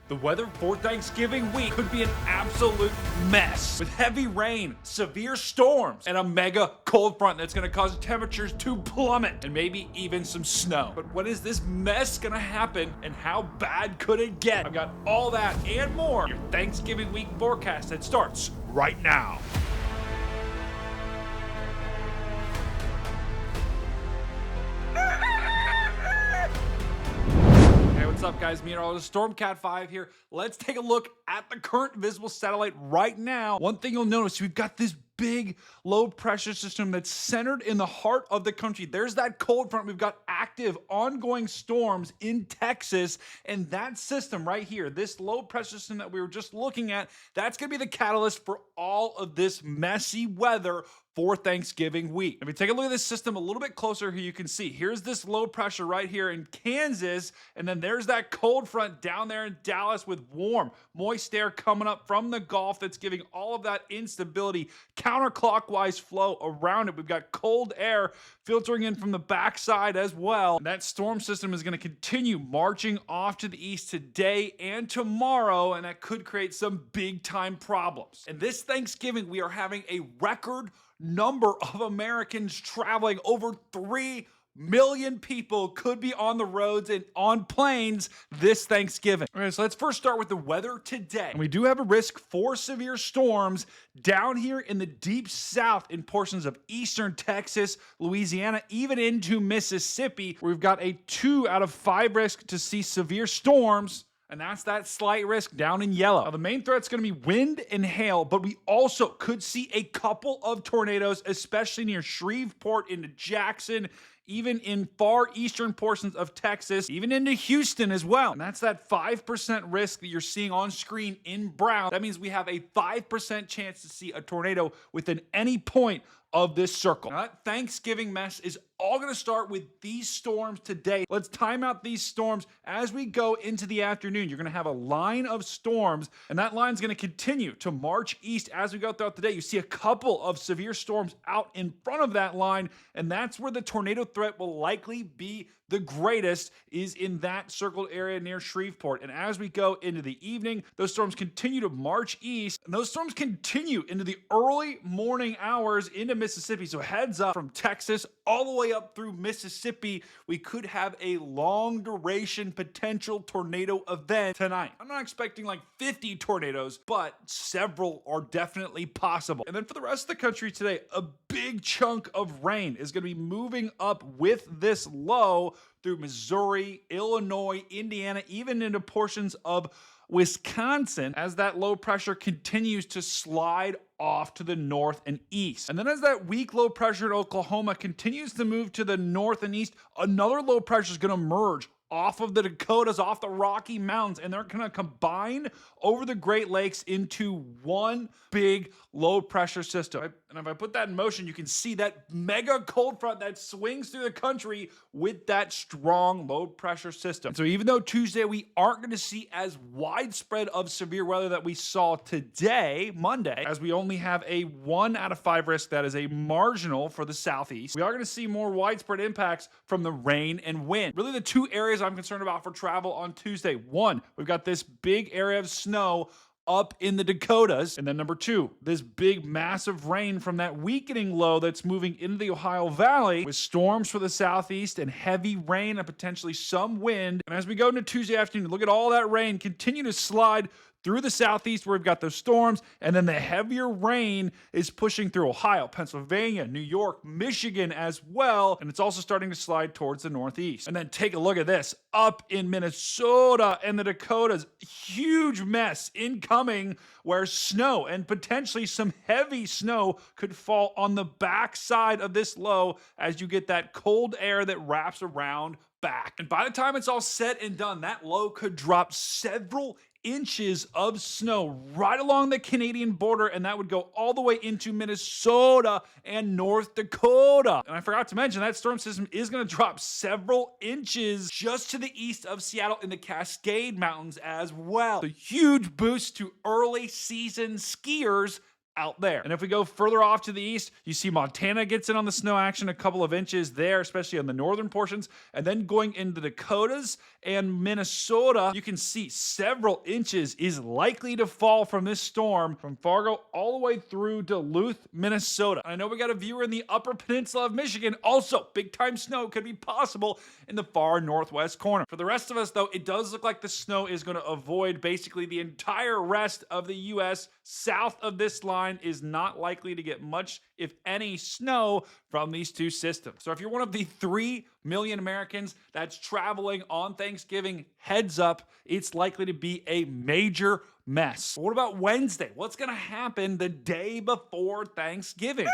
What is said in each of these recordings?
The weather for Thanksgiving week could be an absolute mess with heavy rain, severe storms, and a mega cold front that's gonna cause temperatures to plummet and maybe even some snow. But when is this mess gonna happen and how bad could it get? I've got all that and more in your Thanksgiving week forecast that starts right now. What's up, guys? Meteorologist StormCat5 here. Let's take a look at the current visible satellite right now. One thing you'll notice, we've got this big low pressure system that's centered in the heart of the country. There's that cold front. We've got active ongoing storms in Texas, and that system right here, this low pressure system that we were just looking at, that's going to be the catalyst for all of this messy weather for Thanksgiving week. If we take a look at this system a little bit closer here, you can see here's this low pressure right here in Kansas, and then there's that cold front down there in Dallas with warm, moist air coming up from the Gulf that's giving all of that instability, counterclockwise flow around it. We've got cold air filtering in from the backside as well. And that storm system is going to continue marching off to the east today and tomorrow, and that could create some big time problems. And this Thanksgiving, we are having a record number of Americans traveling. Over 3 million people could be on the roads and on planes this Thanksgiving. All right, so let's first start with the weather today. And we do have a risk for severe storms down here in the deep south in portions of eastern Texas, Louisiana, even into Mississippi, where we've got a 2 out of 5 risk to see severe storms. And that's that slight risk down in yellow. Now, the main threat's going to be wind and hail, but we also could see a couple of tornadoes, especially near Shreveport into Jackson, even in far eastern portions of Texas, even into Houston as well. And that's that 5% risk that you're seeing on screen in brown. That means we have a 5% chance to see a tornado within any point of this circle. Now, that Thanksgiving mess is all going to start with these storms today. Let's time out these storms as we go into the afternoon. You're going to have a line of storms, and that line is going to continue to march east as we go throughout the day. You see a couple of severe storms out in front of that line, and that's where the tornado threat will likely be the greatest, is in that circled area near Shreveport. And as we go into the evening, those storms continue to march east, and those storms continue into the early morning hours into Mississippi. So heads up, from Texas all the way up through Mississippi, we could have a long duration potential tornado event tonight. I'm not expecting like 50 tornadoes, but several are definitely possible. And then for the rest of the country today, a big chunk of rain is going to be moving up with this low through Missouri, Illinois, Indiana, even into portions of Wisconsin as that low pressure continues to slide off to the north and east. And then as that weak low pressure in Oklahoma continues to move to the north and east, another low pressure is going to merge off of the Dakotas, off the Rocky Mountains, and they're going to combine over the Great Lakes into one big low pressure system. And if I put that in motion, you can see that mega cold front that swings through the country with that strong low pressure system. So even though Tuesday we aren't going to see as widespread of severe weather that we saw today, Monday, as we only have a 1 out of 5 risk that is a marginal for the southeast, we are going to see more widespread impacts from the rain and wind. Really the two areas I'm concerned about for travel on Tuesday. One, we've got this big area of snow up in the Dakotas. And then number 2, this big massive rain from that weakening low that's moving into the Ohio Valley with storms for the southeast and heavy rain and potentially some wind. And as we go into Tuesday afternoon, look at all that rain continue to slide through the southeast where we've got those storms, and then the heavier rain is pushing through Ohio, Pennsylvania, New York, Michigan as well, and it's also starting to slide towards the northeast. And then take a look at this. Up in Minnesota and the Dakotas, huge mess incoming where snow and potentially some heavy snow could fall on the backside of this low as you get that cold air that wraps around back. And by the time it's all said and done, that low could drop several inches of snow right along the Canadian border, and that would go all the way into Minnesota and North Dakota. And I forgot to mention that storm system is going to drop several inches just to the east of Seattle in the Cascade Mountains as well. A huge boost to early season skiers out there. And if we go further off to the east, you see Montana gets in on the snow action, a couple of inches there, especially on the northern portions. And then going into the Dakotas and Minnesota, you can see several inches is likely to fall from this storm from Fargo all the way through Duluth, Minnesota. I know we got a viewer in the upper peninsula of Michigan. Also, big time snow could be possible in the far northwest corner. For the rest of us, though, it does look like the snow is going to avoid basically the entire rest of the U.S. South of this line is not likely to get much, if any, snow from these two systems. So if you're one of the 3 million Americans that's traveling on Thanksgiving, heads up, it's likely to be a major mess. But what about Wednesday? What's going to happen the day before Thanksgiving?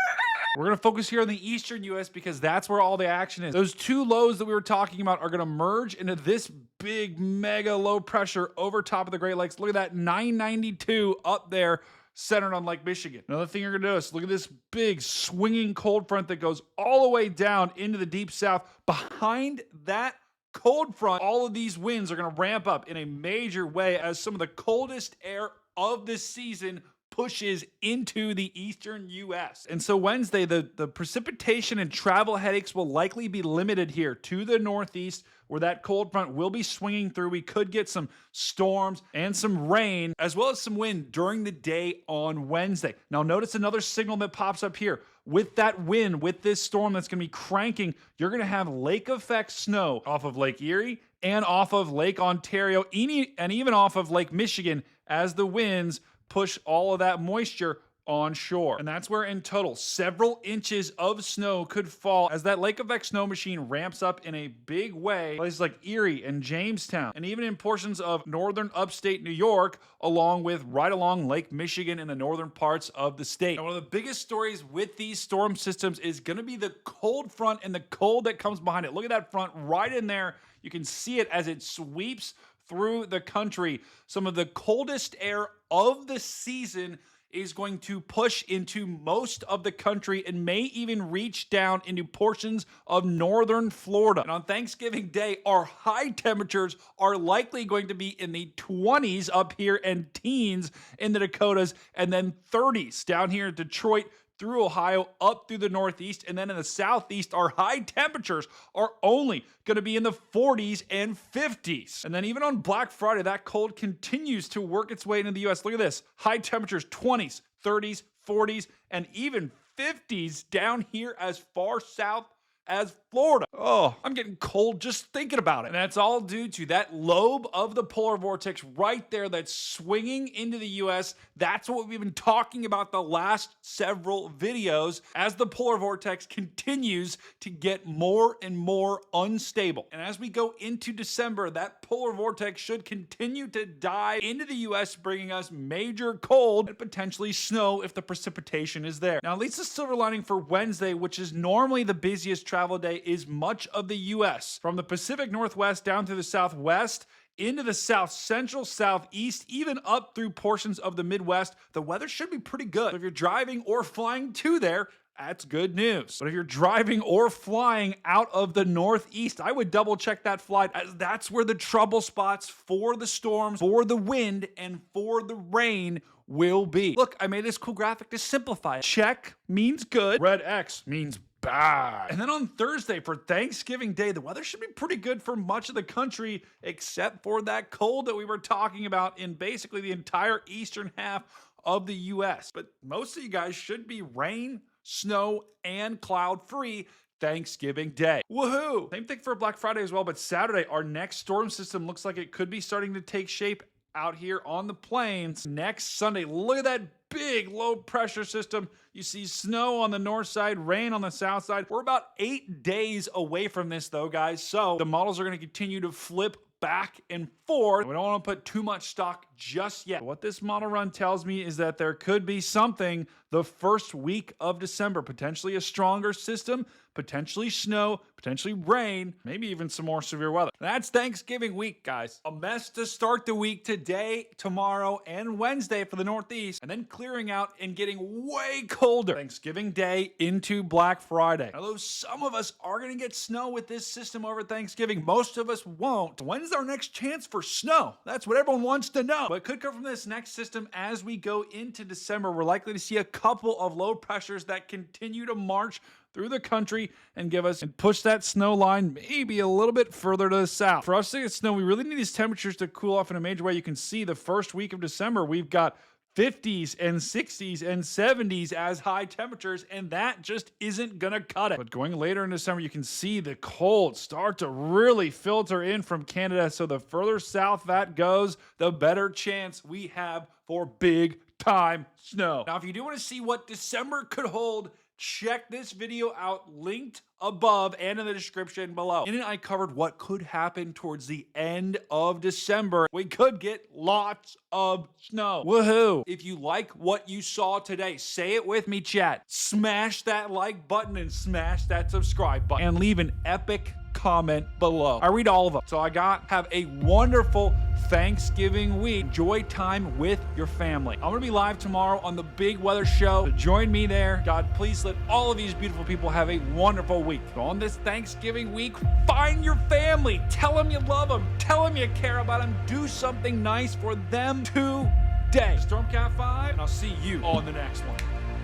We're going to focus here on the eastern U.S. because that's where all the action is. Those two lows that we were talking about are going to merge into this big mega low pressure over top of the Great Lakes. Look at that 992 up there, centered on Lake Michigan. Another thing you're going to notice, look at this big swinging cold front that goes all the way down into the deep south. Behind that cold front, all of these winds are going to ramp up in a major way as some of the coldest air of this season pushes into the eastern U.S. And so Wednesday, the precipitation and travel headaches will likely be limited here to the northeast, where that cold front will be swinging through. We could get some storms and some rain, as well as some wind during the day on Wednesday. Now notice another signal that pops up here. With that wind, with this storm that's going to be cranking, you're going to have lake effect snow off of Lake Erie and off of Lake Ontario, and even off of Lake Michigan as the winds push all of that moisture onshore. And that's where in total several inches of snow could fall as that lake effect snow machine ramps up in a big way. Places like Erie and Jamestown, and even in portions of northern upstate New York, along with right along Lake Michigan in the northern parts of the state. Now, one of the biggest stories with these storm systems is going to be the cold front and the cold that comes behind it. Look at that front right in there. You can see it as it sweeps through the country. Some of the coldest air of the season is going to push into most of the country and may even reach down into portions of northern Florida. And on Thanksgiving Day, our high temperatures are likely going to be in the 20s up here and teens in the Dakotas, and then 30s down here in Detroit, through Ohio, up through the northeast, and then in the southeast, our high temperatures are only going to be in the 40s and 50s. And then even on Black Friday, that cold continues to work its way into the U.S. Look at this. High temperatures, 20s, 30s, 40s, and even 50s down here as far south as Florida. Oh, I'm getting cold just thinking about it. And that's all due to that lobe of the polar vortex right there that's swinging into the U.S. That's what we've been talking about the last several videos as the polar vortex continues to get more and more unstable. And as we go into December, that polar vortex should continue to dive into the U.S., bringing us major cold and potentially snow if the precipitation is there. Now, at least the silver lining for Wednesday, which is normally the busiest travel day, is much of the U.S. from the Pacific Northwest down through the Southwest, into the South Central, Southeast, even up through portions of the Midwest. The weather should be pretty good. So if you're driving or flying to there, that's good news. But if you're driving or flying out of the Northeast, I would double check that flight, as that's where the trouble spots for the storms, for the wind, and for the rain will be. Look, I made this cool graphic to simplify it. Check means good. Red X means bad. And then on Thursday for Thanksgiving Day, the weather should be pretty good for much of the country, except for that cold that we were talking about in basically the entire eastern half of the U.S. But most of you guys should be rain, snow, and cloud-free Thanksgiving Day. Woohoo! Same thing for Black Friday as well, but Saturday, our next storm system looks like it could be starting to take shape out here on the plains. Next Sunday, look at that big low pressure system. You see snow on the north side, rain on the south side. We're about 8 days away from this though, guys. So the models are going to continue to flip back and forth. We don't want to put too much stock just yet. What this model run tells me is that there could be something the first week of December, potentially a stronger system, potentially snow, potentially rain, maybe even some more severe weather. That's Thanksgiving week, guys. A mess to start the week today, tomorrow, and Wednesday for the Northeast, and then clearing out and getting way colder Thanksgiving Day into Black Friday. Although some of us are going to get snow with this system over Thanksgiving, most of us won't. When's our next chance for snow? That's what everyone wants to know. But it could come from this next system as we go into December. We're likely to see a couple of low pressures that continue to march through the country and push that snow line maybe a little bit further to the south. For us to get snow, we really need these temperatures to cool off in a major way. You can see the first week of December, we've got 50s and 60s and 70s as high temperatures, and that just isn't gonna cut it. But going later in December, you can see the cold start to really filter in from Canada. So the further south that goes, the better chance we have for big time snow. Now, if you do want to see what December could hold, check this video out, linked above and in the description below. In it, I covered what could happen towards the end of December. We could get lots of snow. Woohoo! If you like what you saw today, say it with me, chat. Smash that like button and smash that subscribe button. And leave an epic comment below. I read all of them. So have a wonderful Thanksgiving week. Enjoy time with your family. I'm gonna be live tomorrow on the Big Weather Show. So join me there. God, please let all of these beautiful people have a wonderful week. So on this Thanksgiving week, find your family. Tell them you love them. Tell them you care about them. Do something nice for them today. StormCat5, and I'll see you on the next one.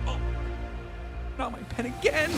Oh, not my pen again.